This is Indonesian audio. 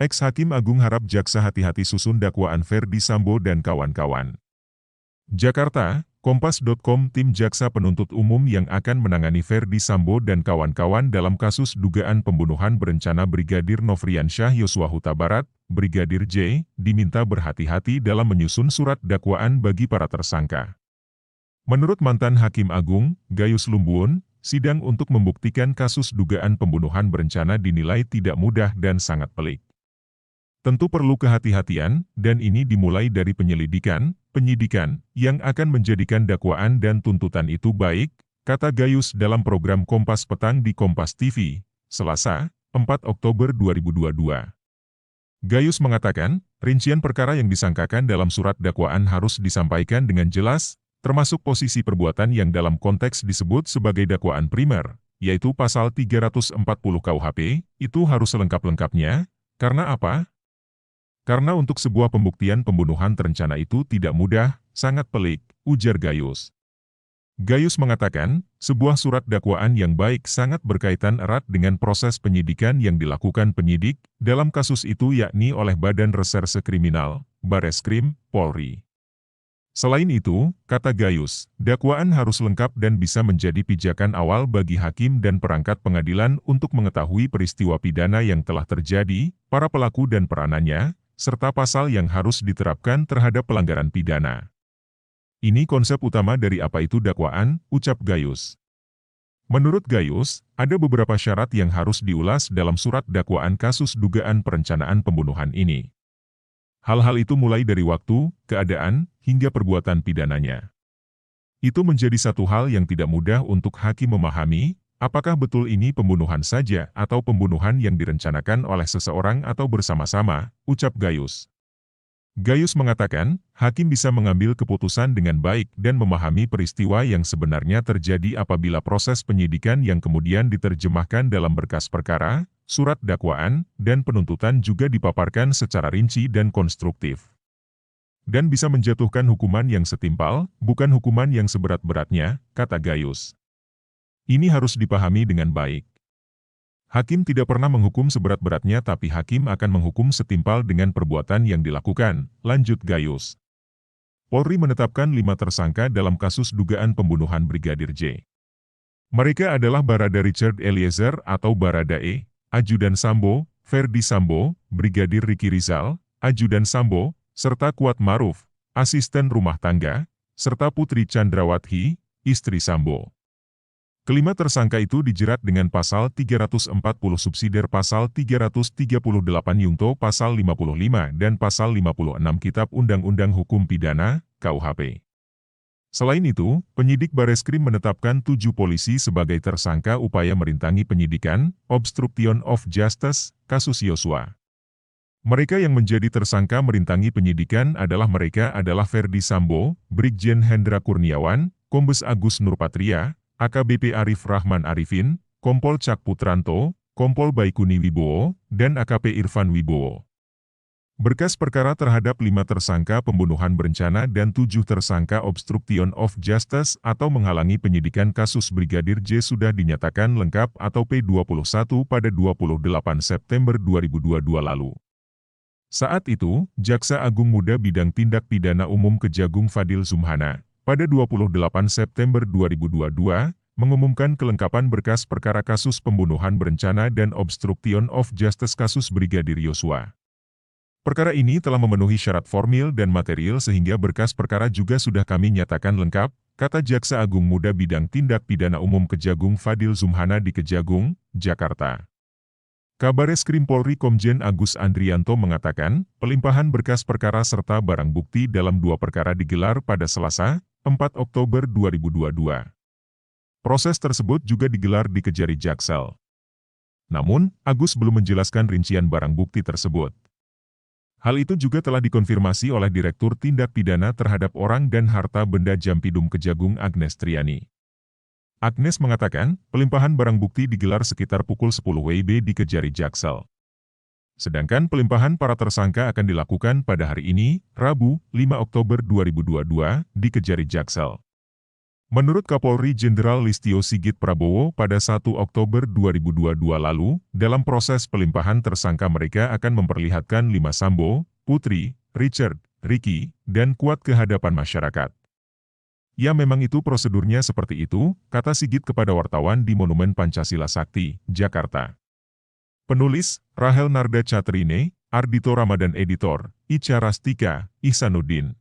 Ex-Hakim Agung harap jaksa hati-hati susun dakwaan Ferdy Sambo dan kawan-kawan. Jakarta, Kompas.com. Tim jaksa penuntut umum yang akan menangani Ferdy Sambo dan kawan-kawan dalam kasus dugaan pembunuhan berencana Brigadir Nofriansyah Yosua Huta Barat, Brigadir J, diminta berhati-hati dalam menyusun surat dakwaan bagi para tersangka. Menurut mantan Hakim Agung, Gayus Lumbun, sidang untuk membuktikan kasus dugaan pembunuhan berencana dinilai tidak mudah dan sangat pelik. Tentu perlu kehati-hatian, dan ini dimulai dari penyelidikan, penyidikan, yang akan menjadikan dakwaan dan tuntutan itu baik, kata Gayus dalam program Kompas Petang di Kompas TV, Selasa, 4 Oktober 2022. Gayus mengatakan, rincian perkara yang disangkakan dalam surat dakwaan harus disampaikan dengan jelas, termasuk posisi perbuatan yang dalam konteks disebut sebagai dakwaan primer, yaitu pasal 340 KUHP, itu harus lengkap-lengkapnya. Karena apa? Karena untuk sebuah pembuktian pembunuhan terencana itu tidak mudah, sangat pelik, ujar Gayus. Gayus mengatakan, sebuah surat dakwaan yang baik sangat berkaitan erat dengan proses penyidikan yang dilakukan penyidik, dalam kasus itu yakni oleh Badan Reserse Kriminal, Bareskrim, Polri. Selain itu, kata Gayus, dakwaan harus lengkap dan bisa menjadi pijakan awal bagi hakim dan perangkat pengadilan untuk mengetahui peristiwa pidana yang telah terjadi, para pelaku dan peranannya, serta pasal yang harus diterapkan terhadap pelanggaran pidana. Ini konsep utama dari apa itu dakwaan, ucap Gayus. Menurut Gayus, ada beberapa syarat yang harus diulas dalam surat dakwaan kasus dugaan perencanaan pembunuhan ini. Hal-hal itu mulai dari waktu, keadaan, hingga perbuatan pidananya. Itu menjadi satu hal yang tidak mudah untuk hakim memahami, apakah betul ini pembunuhan saja atau pembunuhan yang direncanakan oleh seseorang atau bersama-sama, ucap Gayus. Gayus mengatakan, hakim bisa mengambil keputusan dengan baik dan memahami peristiwa yang sebenarnya terjadi apabila proses penyidikan yang kemudian diterjemahkan dalam berkas perkara, surat dakwaan, dan penuntutan juga dipaparkan secara rinci dan konstruktif. Dan bisa menjatuhkan hukuman yang setimpal, bukan hukuman yang seberat-beratnya, kata Gayus. Ini harus dipahami dengan baik. Hakim tidak pernah menghukum seberat-beratnya tapi hakim akan menghukum setimpal dengan perbuatan yang dilakukan, lanjut Gayus. Polri menetapkan 5 tersangka dalam kasus dugaan pembunuhan Brigadir J. Mereka adalah Barada Richard Eliezer atau Baradae, Ajudan Sambo, Ferdy Sambo, Brigadir Ricky Rizal, Ajudan Sambo, serta Kuat Maruf, asisten rumah tangga, serta Putri Chandrawati, istri Sambo. Kelima tersangka itu dijerat dengan pasal 340 subsidiar pasal 338 Yungto pasal 55 dan pasal 56 Kitab Undang-Undang Hukum Pidana, KUHP. Selain itu, penyidik Bareskrim menetapkan 7 polisi sebagai tersangka upaya merintangi penyidikan, obstruction of justice, kasus Yosua. Mereka yang menjadi tersangka merintangi penyidikan adalah Ferdy Sambo, Brigjen Hendra Kurniawan, Kombes Agus Nurpatria, AKBP Arif Rahman Arifin, Kompol Cak Putranto, Kompol Baikuni Wibowo, dan AKP Irfan Wibowo. Berkas perkara terhadap 5 tersangka pembunuhan berencana dan 7 tersangka obstruction of justice atau menghalangi penyidikan kasus Brigadir J sudah dinyatakan lengkap atau P21 pada 28 September 2022 lalu. Saat itu, Jaksa Agung Muda Bidang Tindak Pidana Umum Kejagung Fadil Zumhana, pada 28 September 2022, mengumumkan kelengkapan berkas perkara kasus pembunuhan berencana dan obstruction of justice kasus Brigadir Yosua. Perkara ini telah memenuhi syarat formil dan material sehingga berkas perkara juga sudah kami nyatakan lengkap, kata Jaksa Agung Muda Bidang Tindak Pidana Umum Kejagung Fadil Zumhana di Kejagung, Jakarta. Kabareskrim Polri Komjen Agus Andrianto mengatakan, pelimpahan berkas perkara serta barang bukti dalam 2 perkara digelar pada Selasa, 4 Oktober 2022. Proses tersebut juga digelar di Kejari Jaksel. Namun, Agus belum menjelaskan rincian barang bukti tersebut. Hal itu juga telah dikonfirmasi oleh Direktur Tindak Pidana Terhadap Orang dan Harta Benda Jampidum Kejagung Agnes Triani. Agnes mengatakan, pelimpahan barang bukti digelar sekitar pukul 10 WIB di Kejari Jaksel. Sedangkan pelimpahan para tersangka akan dilakukan pada hari ini, Rabu, 5 Oktober 2022, di Kejari Jaksel. Menurut Kapolri Jenderal Listio Sigit Prabowo pada 1 Oktober 2022 lalu, dalam proses pelimpahan tersangka mereka akan memperlihatkan 5 Sambo, Putri, Richard, Ricky, dan Kuat ke hadapan masyarakat. Ya memang itu prosedurnya seperti itu, kata Sigit kepada wartawan di Monumen Pancasila Sakti, Jakarta. Penulis, Rahel Narda Catrine, Ardito Ramadan Editor, Ica Rastika, Ihsanuddin.